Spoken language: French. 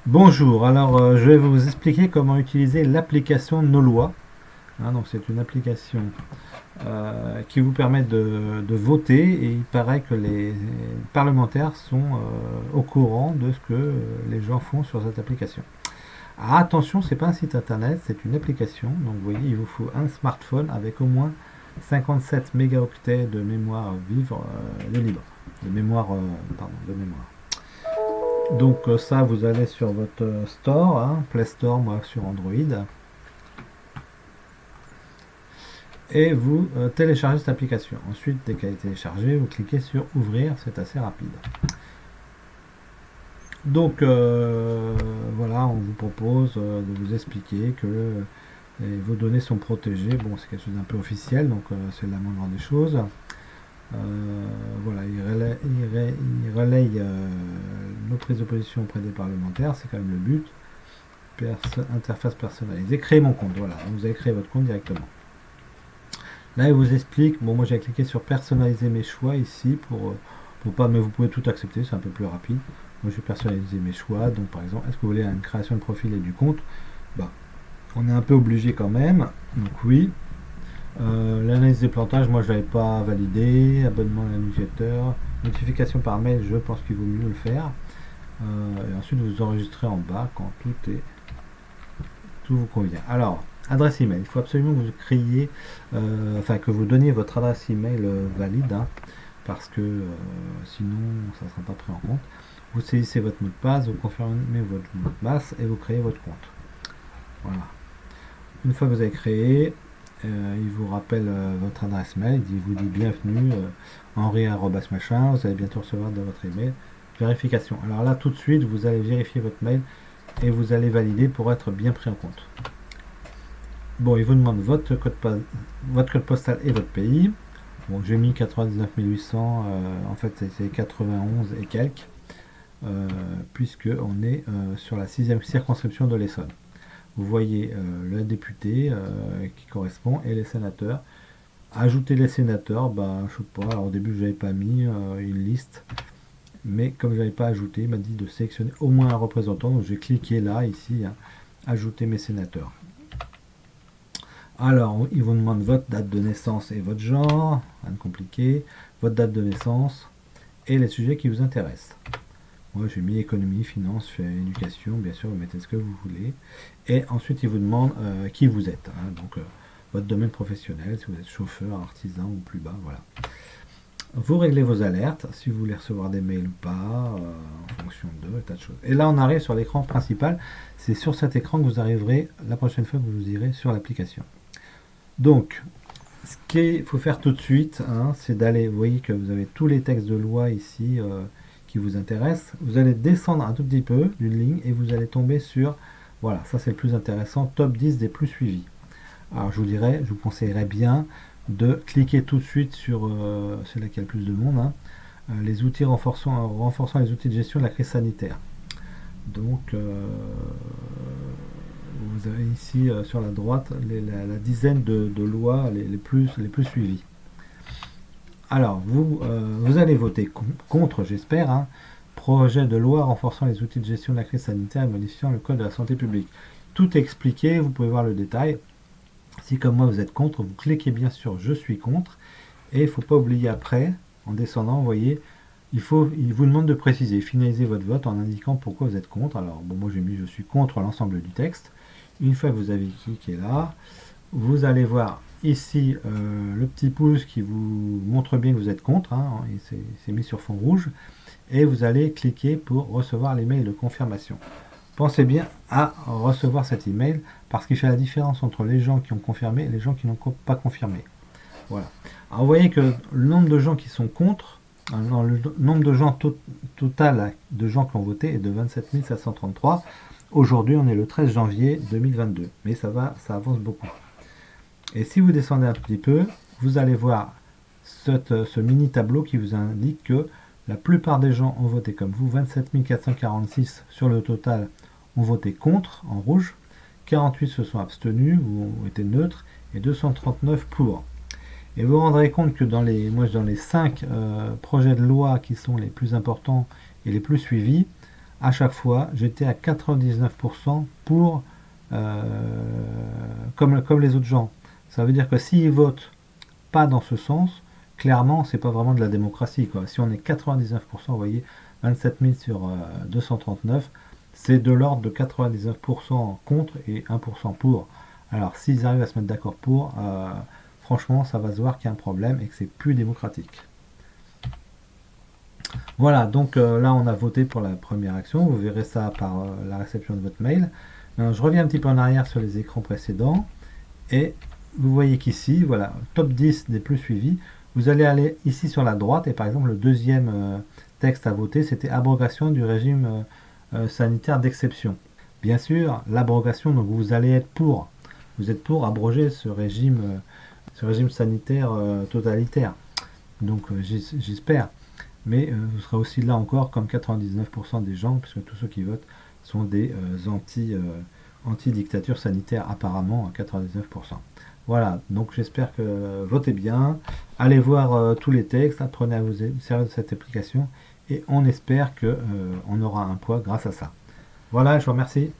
Bonjour, alors je vais vous expliquer comment utiliser l'application Nos Lois. Donc c'est une application qui vous permet de voter et il paraît que les parlementaires sont au courant de ce que les gens font sur cette application. Alors attention, c'est pas un site internet, c'est une application. Donc vous voyez, il vous faut un smartphone avec au moins 57 mégaoctets de mémoire vive de libre, de mémoire, pardon, de mémoire. Donc ça, vous allez sur votre store, Play Store, moi sur Android, et vous téléchargez cette application. Ensuite, dès qu'elle est téléchargée, vous cliquez sur Ouvrir, c'est assez rapide. Donc voilà, on vous propose de vous expliquer que vos données sont protégées. Bon, c'est quelque chose d'un peu officiel, donc c'est la moindre des choses. Voilà, il relaye nos prises de position auprès des parlementaires, c'est quand même le but. Interface personnalisée, créer mon compte, voilà, vous avez créé votre compte directement. Là, il vous explique, bon, moi j'ai cliqué sur personnaliser mes choix ici pour pas, mais vous pouvez tout accepter, c'est un peu plus rapide. Moi je vais personnaliser mes choix, donc par exemple, est-ce que vous voulez une création de profil et du compte? Bah, on est un peu obligé quand même, donc oui. L'analyse des plantages, moi je l'avais pas validé, abonnement à la newsletter, notification par mail, je pense qu'il vaut mieux le faire. Et ensuite vous enregistrez en bas quand tout vous convient. Alors, adresse email. Il faut absolument que vous créiez, que vous donniez votre adresse email valide, parce que sinon ça ne sera pas pris en compte. Vous saisissez votre mot de passe, vous confirmez votre mot de passe et vous créez votre compte. Voilà. Une fois que vous avez créé, il vous rappelle votre adresse mail, il vous dit bienvenue, Henri machin, vous allez bientôt recevoir de votre email. Vérification. Alors là, tout de suite, vous allez vérifier votre mail et vous allez valider pour être bien pris en compte. Bon, il vous demande votre code postal et votre pays. Bon, j'ai mis 99 800, en fait c'est 91 et quelques, puisque on est sur la 6e circonscription de l'Essonne. Vous voyez le député qui correspond et les sénateurs. Ajouter les sénateurs, bah je sais pas, alors au début je n'avais pas mis une liste, mais comme je n'avais pas ajouté, il m'a dit de sélectionner au moins un représentant, donc j'ai cliqué là, ici, ajouter mes sénateurs. Alors, il vous demande votre date de naissance et votre genre, rien de compliqué, votre date de naissance et les sujets qui vous intéressent. Moi, j'ai mis économie, finance, éducation, bien sûr, vous mettez ce que vous voulez. Et ensuite, il vous demande qui vous êtes, donc votre domaine professionnel, si vous êtes chauffeur, artisan ou plus bas, voilà. Vous réglez vos alertes, si vous voulez recevoir des mails ou pas, en fonction de tas de choses. Et là, on arrive sur l'écran principal. C'est sur cet écran que vous arriverez la prochaine fois que vous irez sur l'application. Donc, ce qu'il faut faire tout de suite, c'est d'aller, vous voyez que vous avez tous les textes de loi ici qui vous intéressent. Vous allez descendre un tout petit peu d'une ligne et vous allez tomber sur, voilà, ça c'est le plus intéressant, top 10 des plus suivis. Alors je vous conseillerais bien de cliquer tout de suite sur celui qui a le plus de monde, les outils renforçant les outils de gestion de la crise sanitaire. Donc, vous avez ici sur la droite la dizaine de lois les plus suivies. Alors, vous allez voter contre, j'espère, projet de loi renforçant les outils de gestion de la crise sanitaire et modifiant le code de la santé publique. Tout est expliqué, vous pouvez voir le détail. Si comme moi vous êtes contre, vous cliquez bien sur je suis contre. Et il ne faut pas oublier après, en descendant, vous voyez, il vous demande de préciser, finaliser votre vote en indiquant pourquoi vous êtes contre. Alors, bon, moi j'ai mis je suis contre l'ensemble du texte. Une fois que vous avez cliqué là, vous allez voir ici le petit pouce qui vous montre bien que vous êtes contre, c'est mis sur fond rouge, et vous allez cliquer pour recevoir l'email de confirmation. Pensez bien à recevoir cet email parce qu'il fait la différence entre les gens qui ont confirmé et les gens qui n'ont pas confirmé. Voilà. Alors vous voyez que le nombre de gens qui sont contre, le nombre de gens total de gens qui ont voté est de 27 733. Aujourd'hui, on est le 13 janvier 2022, mais ça avance beaucoup. Et si vous descendez un petit peu, vous allez voir ce mini tableau qui vous indique que la plupart des gens ont voté comme vous, 27 446 sur le total ont voté contre, en rouge, 48 se sont abstenus ou ont été neutres, et 239 pour. Et vous vous rendrez compte que dans les 5 projets de loi qui sont les plus importants et les plus suivis, à chaque fois, j'étais à 99% pour, comme les autres gens. Ça veut dire que s'ils votent pas dans ce sens, clairement, c'est pas vraiment de la démocratie, quoi. Si on est 99%, vous voyez, 27 000 sur 239, c'est de l'ordre de 99% contre et 1% pour. Alors, s'ils arrivent à se mettre d'accord pour, franchement, ça va se voir qu'il y a un problème et que c'est plus démocratique. Voilà, donc là, on a voté pour la première action. Vous verrez ça par la réception de votre mail. Je reviens un petit peu en arrière sur les écrans précédents. Et vous voyez qu'ici, voilà, top 10 des plus suivis. Vous allez aller ici sur la droite et par exemple le deuxième texte à voter, c'était abrogation du régime sanitaire d'exception. Bien sûr, l'abrogation, donc vous allez être pour. Vous êtes pour abroger ce régime sanitaire totalitaire. Donc j'espère. Mais vous serez aussi là encore comme 99% des gens, puisque tous ceux qui votent sont des anti-dictature sanitaire apparemment à 99%. Voilà, donc j'espère que votez bien, allez voir tous les textes, apprenez à vous servir de cette application et on espère qu'on aura un poids grâce à ça. Voilà, je vous remercie.